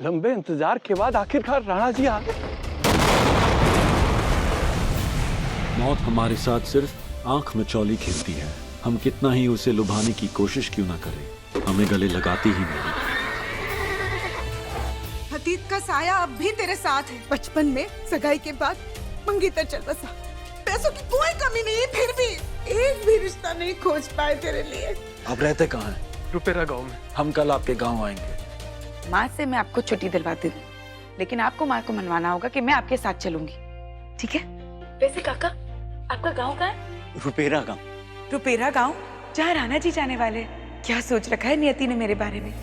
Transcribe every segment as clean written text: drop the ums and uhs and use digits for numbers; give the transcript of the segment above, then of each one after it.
लंबे इंतजार के बाद आखिरकार राणा जी आ गए। मौत हमारे साथ सिर्फ आंख में चौली खेलती है। हम कितना ही उसे लुभाने की कोशिश क्यों ना करें, हमें गले लगाती ही नहीं। अतीत का साया अब भी तेरे साथ है। बचपन में सगाई के बाद मंगेतर चल बसा। पैसों की कोई कमी नहीं, फिर भी एक भी रिश्ता नहीं खोज पाए तेरे लिए। अब रहते कहाँ हैं? रुपेरा गांव में। हम कल आपके गांव आएंगे। माँ से मैं आपको छुट्टी दिलवाती हूँ, लेकिन आपको माँ को मनवाना होगा कि मैं आपके साथ चलूंगी, ठीक है? वैसे काका, आपका गांव कहाँ है? रुपेरा गांव। रुपेरा गांव, जहाँ राणा जी जाने वाले। क्या सोच रखा है नियति ने मेरे बारे में?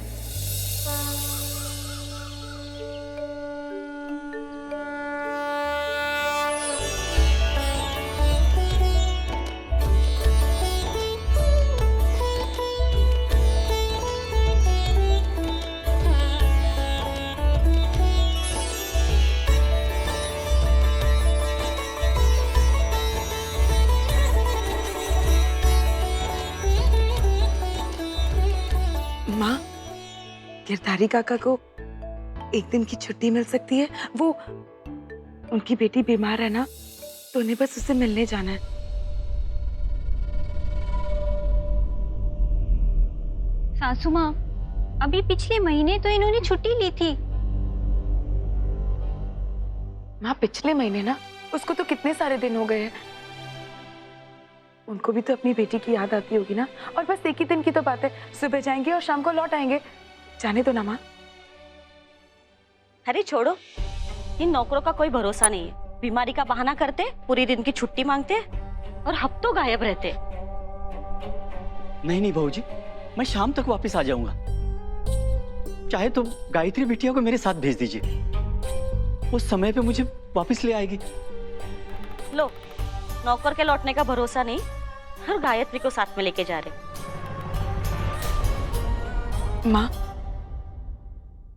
माँ, गिरधारी काका को एक दिन की छुट्टी मिल सकती है? वो उनकी बेटी बीमार है ना, तो उन्हें बस उससे मिलने जाना है। सासू माँ, अभी पिछले महीने तो इन्होंने छुट्टी ली थी। माँ, पिछले महीने ना? उसको तो कितने सारे दिन हो गए हैं। उनको भी तो अपनी बेटी की याद आती होगी ना। और बस एक ही दिन की तो बात है, सुबह जाएंगे और शाम को लौट आएंगे। जाने दो ना माँ। अरे छोड़ो, इन नौकरों का कोई भरोसा नहीं है। बीमारी का बहाना करते, पूरी दिन की छुट्टी मांगते और हफ्तों गायब रहते। नहीं बहू जी, मैं शाम तक वापस आ जाऊंगा। चाहे तो गायत्री बिटिया को मेरे साथ भेज दीजिए, वो समय पे मुझे वापस ले आएगी। लो, नौकर के लौटने का भरोसा नहीं और गायत्री को साथ में लेके जा रहे। माँ,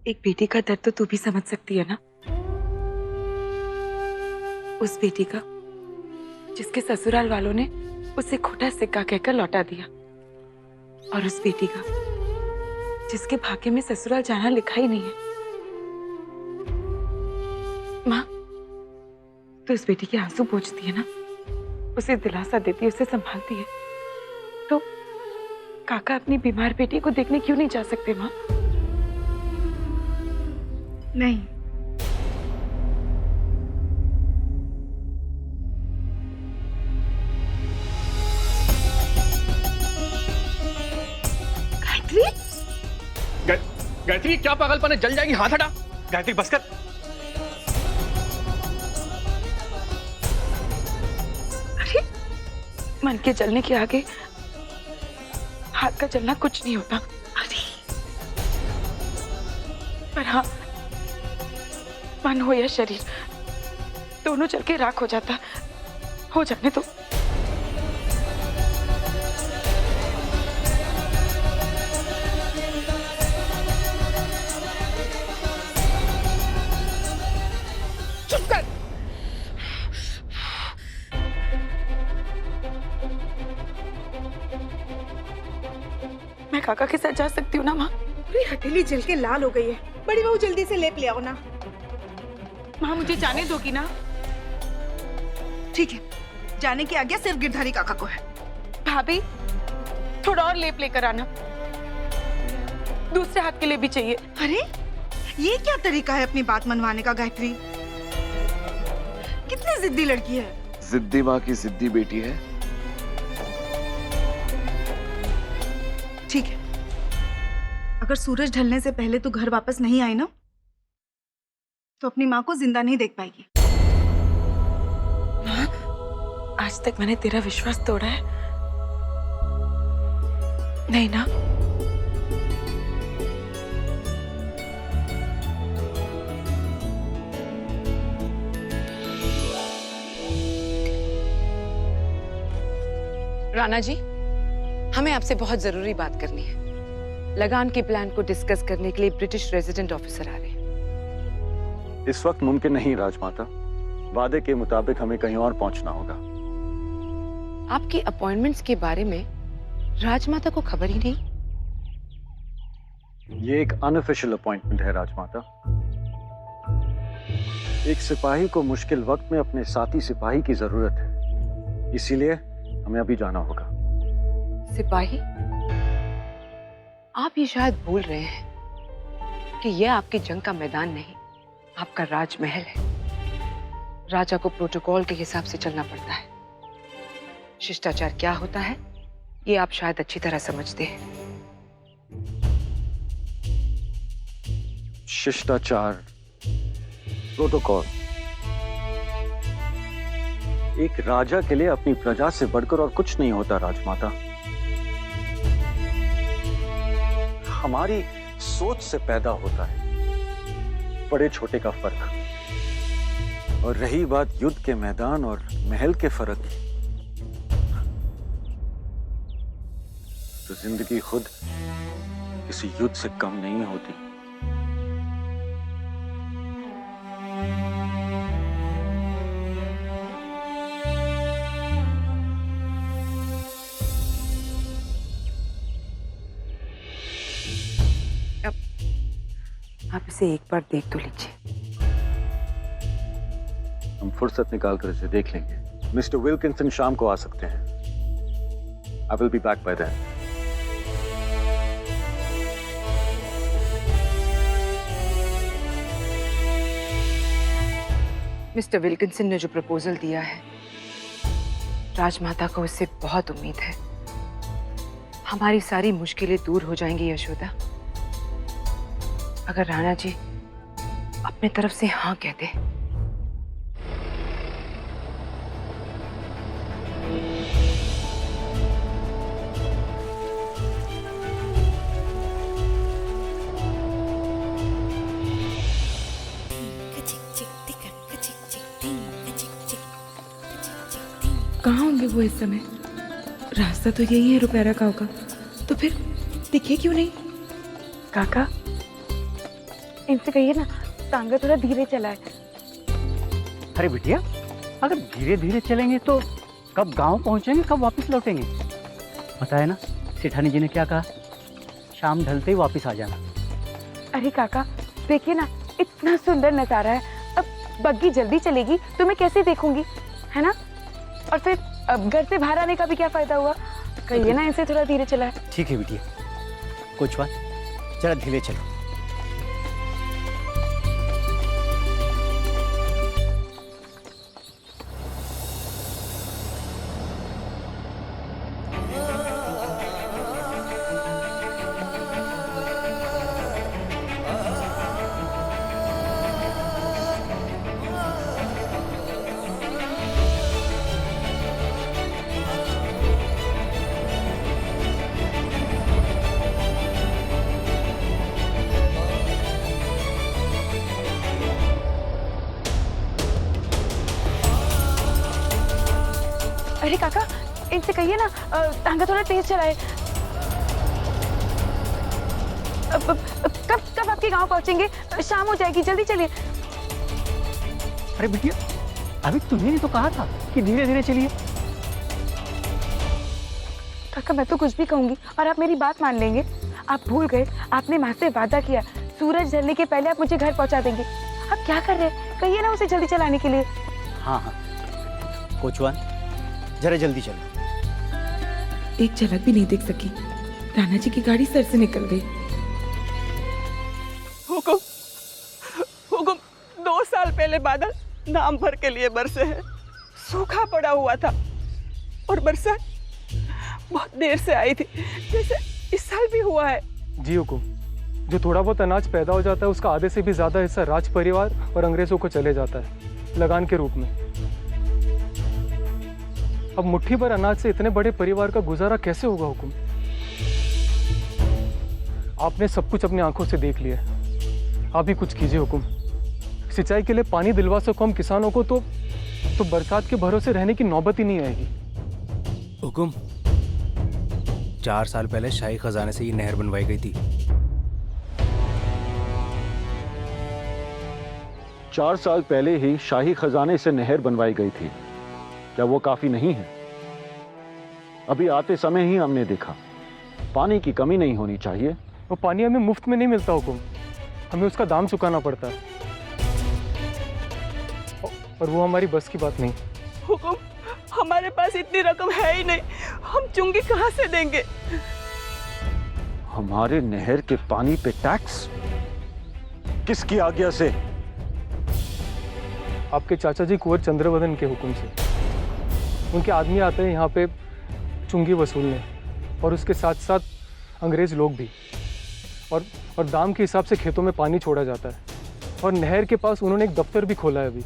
एक बेटी का दर्द तो तू भी समझ सकती है ना। उस बेटी का जिसके ससुराल वालों ने उसे खोटा सिक्का कहकर लौटा दिया, और उस बेटी का जिसके भाग्य में ससुराल जाना लिखा ही नहीं है। माँ, तो उस बेटी के आंसू पोंछती है ना, उसे दिलासा देती है, उसे संभालती है। तो काका अपनी बीमार बेटी को देखने क्यों नहीं जा सकते माँ? नहीं, गायत्री, गायत्री, क्या पागलपन है? जल जाएगी, हाथ हटा। गायत्री बस कर। मन के जलने के आगे हाथ का जलना कुछ नहीं होता। अरे, पर हाँ, मन हो या शरीर, दोनों जल के राख हो जाता। हो जाने तो। चुप कर। मैं काका के साथ जा सकती हूँ ना माँ? पूरी हथेली जल के लाल हो गई है। बड़ी बहू, जल्दी से लेप ले आओ ना। माँ, मुझे जाने दोगी ना? ठीक है, जाने की आज्ञा सिर्फ गिरधारी काका को है। भाभी, थोड़ा और लेप लेकर आना, दूसरे हाथ के लिए भी चाहिए। अरे, ये क्या तरीका है अपनी बात मनवाने का गायत्री? कितनी जिद्दी लड़की है। जिद्दी माँ की जिद्दी बेटी है। ठीक है, अगर सूरज ढलने से पहले तू घर वापस नहीं आई ना, तो अपनी माँ को जिंदा नहीं देख पाएगी। माँ, आज तक मैंने तेरा विश्वास तोड़ा है? नहीं ना? राणा जी, हमें आपसे बहुत जरूरी बात करनी है। लगान के प्लान को डिस्कस करने के लिए ब्रिटिश रेजिडेंट ऑफिसर आ रहे हैं। इस वक्त मुमकिन नहीं राजमाता, वादे के मुताबिक हमें कहीं और पहुंचना होगा। आपकी अपॉइंटमेंट्स के बारे में राजमाता को खबर ही नहीं? ये एक अनऑफिशियल अपॉइंटमेंट है राजमाता। एक सिपाही को मुश्किल वक्त में अपने साथी सिपाही की जरूरत है, इसीलिए हमें अभी जाना होगा। सिपाही, आप ये शायद भूल रहे हैं कि यह आपकी जंग का मैदान नहीं, आपका राजमहल है। राजा को प्रोटोकॉल के हिसाब से चलना पड़ता है। शिष्टाचार क्या होता है ये आप शायद अच्छी तरह समझते हैं। शिष्टाचार, प्रोटोकॉल, एक राजा के लिए अपनी प्रजा से बढ़कर और कुछ नहीं होता राजमाता। हमारी सोच से पैदा होता है बड़े छोटे का फर्क। और रही बात युद्ध के मैदान और महल के फर्क की, तो जिंदगी खुद किसी युद्ध से कम नहीं होती। आप इसे एक बार देख तो लीजिए। हम फुर्सत निकाल कर इसे देख लेंगे। मिस्टर विल्किंसन शाम को आ सकते हैं। I will be back by then. Mister Wilkinson ने जो प्रपोजल दिया है, राजमाता को उससे बहुत उम्मीद है। हमारी सारी मुश्किलें दूर हो जाएंगी यशोदा, अगर राणा जी अपने तरफ से हाँ कह दे। कहाँ होंगे वो इस समय? रास्ता तो यही है रुपैरा गांव का, तो फिर दिखे क्यों नहीं? काका, इनसे कहिए ना तांगा थोड़ा धीरे चलाए। अरे बिटिया, अगर धीरे धीरे चलेंगे तो कब गांव पहुंचेंगे, कब वापस लौटेंगे? पता है ना सेठानी जी ने क्या कहा, शाम ढलते ही वापस आ जाना। अरे काका देखिए ना, इतना सुंदर नजारा है, अब बग्गी जल्दी चलेगी तो मैं कैसे देखूंगी, है ना? और फिर अब घर से बाहर आने का भी क्या फायदा हुआ? कहिए ना इनसे थोड़ा धीरे चलाए। ठीक है बिटिया, कुछ बात, जरा धीरे चलो। अरे काका, इनसे कहिए ना तांगा थोड़ा तेज चलाए। कब कब आपके गांव पहुंचेंगे? शाम हो जाएगी, जल्दी चलिए। अरे बिटिया, अभी तुम्हें तो कहा था कि धीरे धीरे चलिए। काका मैं तो कुछ भी कहूंगी और आप मेरी बात मान लेंगे। आप भूल गए, आपने माँ से वादा किया सूरज ढलने के पहले आप मुझे घर पहुंचा देंगे। आप क्या कर रहे हैं? कहिए ना उसे जल्दी चलाने के लिए। हाँ हाँ कोचवान, जरा जल्दी चलो। एक झलक भी नहीं देख सकी, राणा जी की गाड़ी सर से निकल गई। हुकुम, हुकुम, 2 साल पहले बादल नाम भर के लिए बरसे हैं। सूखा पड़ा हुआ था और बरसात बहुत देर से आई थी, जैसे इस साल भी हुआ है। जी हुकुम, जो थोड़ा बहुत अनाज पैदा हो जाता है उसका आधे से भी ज्यादा हिस्सा राज परिवार और अंग्रेजों को चले जाता है लगान के रूप में। अब मुट्ठी भर अनाज से इतने बड़े परिवार का गुजारा कैसे होगा हुकुम? आपने सब कुछ अपनी आंखों से देख लिया है, आप ही कुछ कीजिए हुकुम। सिंचाई के लिए पानी दिलवा सको हम किसानों को, तो बरसात के भरोसे रहने की नौबत ही नहीं आएगी। हुकुम, 4 साल पहले शाही खजाने से ये नहर बनवाई गई थी। 4 साल पहले ही शाही खजाने से नहर बनवाई गई थी, क्या वो काफी नहीं है? अभी आते समय ही हमने देखा पानी की कमी नहीं होनी चाहिए वो पानी हमें मुफ्त में नहीं मिलता हुकुम, हमें उसका दाम चुकाना पड़ता है। और वो हमारी बस की बात नहीं। हुकुम, हमारे पास इतनी रकम है ही नहीं, हम चुंगी कहाँ से देंगे? हमारे नहर के पानी पे टैक्स? किसकी आज्ञा से? आपके चाचा जी कुंवर चंद्रवदन के हुक्म से। उनके आदमी आते हैं यहाँ पे चुंगी वसूलने, और उसके साथ साथ अंग्रेज लोग भी। और दाम के हिसाब से खेतों में पानी छोड़ा जाता है। और नहर के पास उन्होंने एक दफ्तर भी खोला है अभी।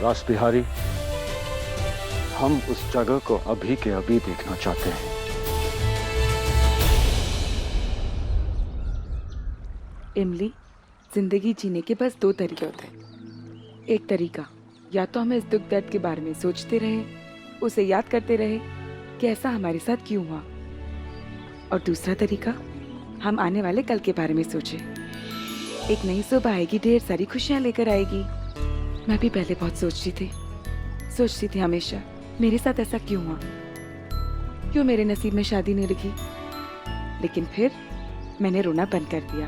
रास बिहारी, हम उस जगह को अभी के अभी देखना चाहते हैं। इमली, जिंदगी जीने के बस 2 तरीके होते हैं। एक तरीका, या तो हम इस दुख दर्द के बारे में सोचते रहे, उसे याद करते रहे कि ऐसा हमारे साथ क्यों हुआ। और दूसरा तरीका, हम आने वाले कल के बारे में सोचे। एक नई सुबह आएगी, ढेर सारी खुशियां लेकर आएगी। मैं भी पहले बहुत सोचती थी हमेशा, मेरे साथ ऐसा क्यों हुआ, क्यों मेरे नसीब में शादी नहीं लिखी। लेकिन फिर मैंने रोना बंद कर दिया,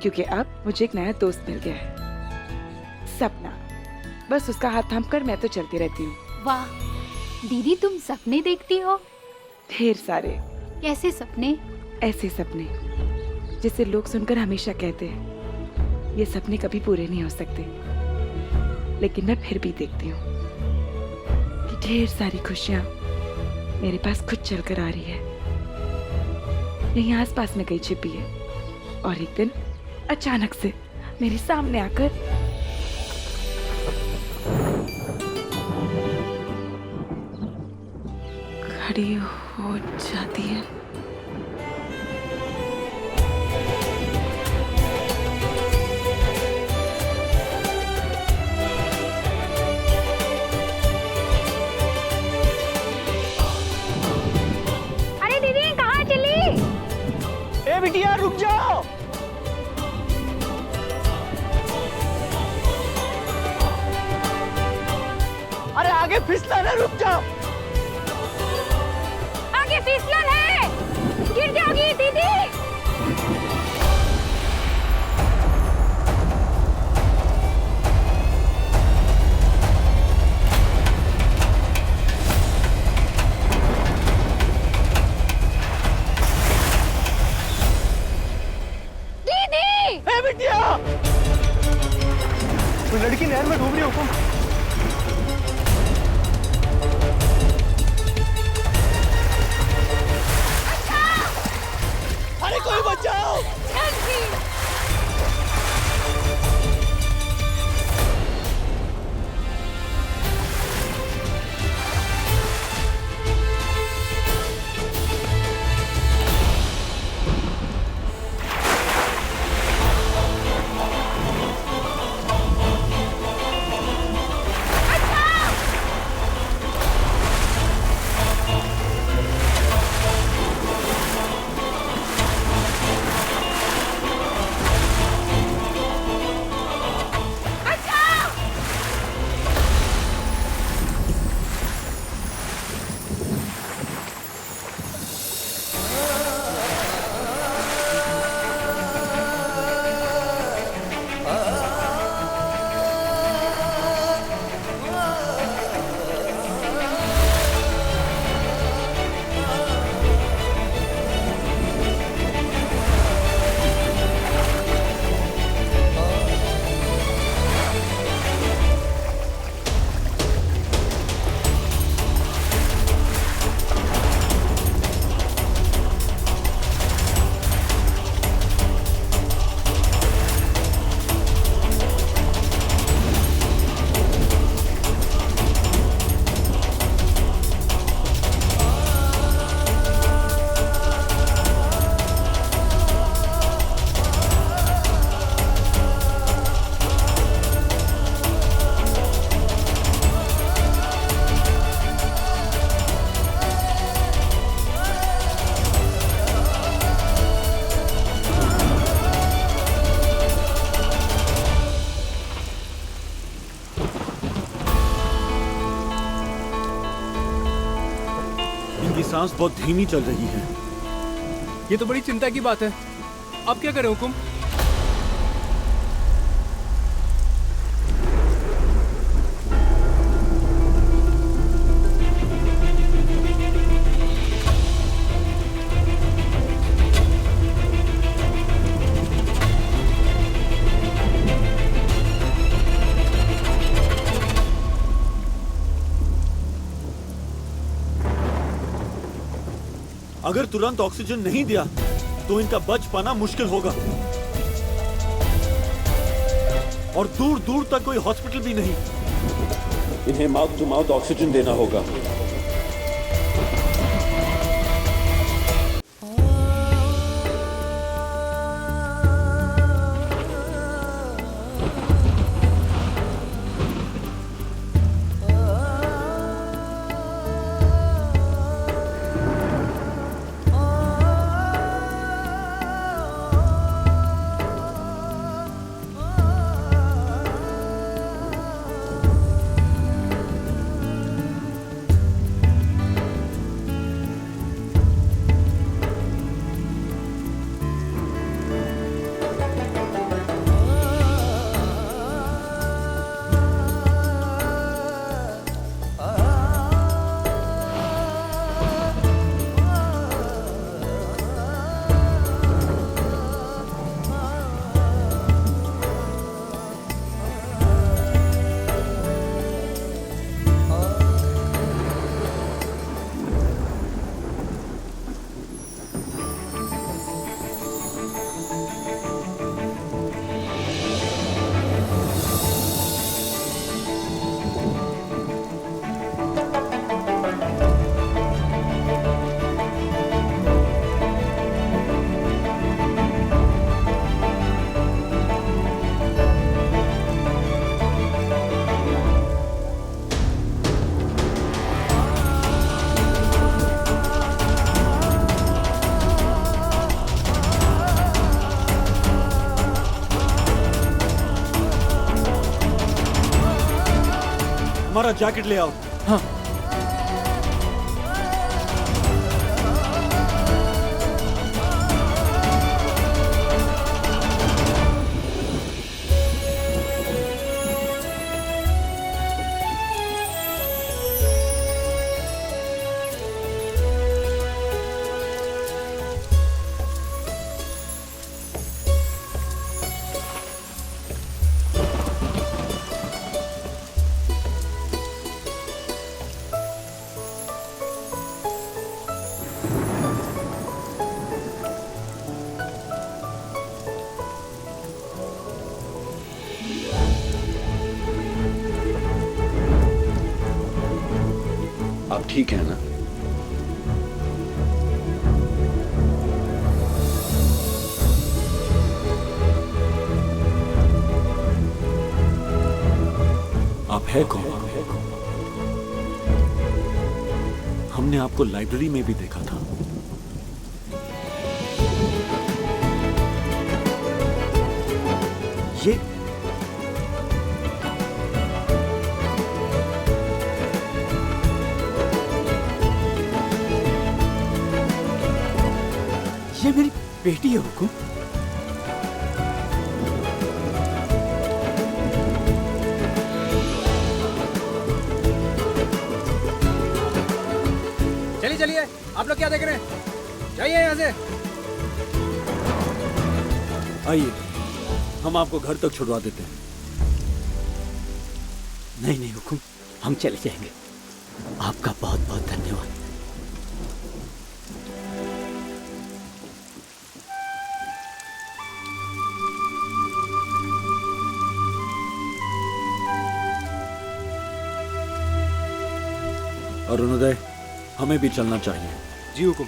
क्योंकि अब मुझे एक नया दोस्त मिल गया है, सपना। बस उसका हाथ थाम कर मैं तो चलती रहती हूँ। वाह दीदी, तुम सपने देखती हो? ढेर सारे। कैसे सपने? ऐसे सपने जिसे लोग सुनकर हमेशा कहते हैं ये सपने कभी पूरे नहीं हो सकते, लेकिन मैं फिर भी देखती हूँ कि ढेर सारी खुशियाँ मेरे पास खुद चलकर आ रही है, यहीं आसपास में कहीं छिपी है, और एक दिन अचानक से मेरे सामने आकर खड़ी हो जाती है। अरे दीदी कहाँ चली? ए बिटिया रुक जाओ। अरे आगे फिसला ना, रुक जाओ। आगे फिसलन है, गिर जाओगी दीदी। ए बिटिया, कोई लड़की नहर में डूब रही है हुकुम। अरे इनकी सांस बहुत धीमी चल रही है। ये तो बड़ी चिंता की बात है। अब क्या करें हुकुम? अगर तुरंत ऑक्सीजन नहीं दिया तो इनका बच पाना मुश्किल होगा और दूर दूर तक कोई हॉस्पिटल भी नहीं। इन्हें माउथ टू माउथ ऑक्सीजन देना होगा। हमारा जैकेट ले आओ। हाँ। आप ठीक है ना? आप है कौन? हमने आपको लाइब्रेरी में भी देखा था। ये मेरी बेटी है हुकुम। चलिए चलिए, आप लोग क्या देख रहे हैं? जाइए यहाँ से। आइए, हम आपको घर तक छुड़वा देते हैं। नहीं नहीं हुकुम, हम चले जाएंगे। आपका बहुत बहुत धन्यवाद। अरुणोदय, हमें भी चलना चाहिए। जी हुकुम।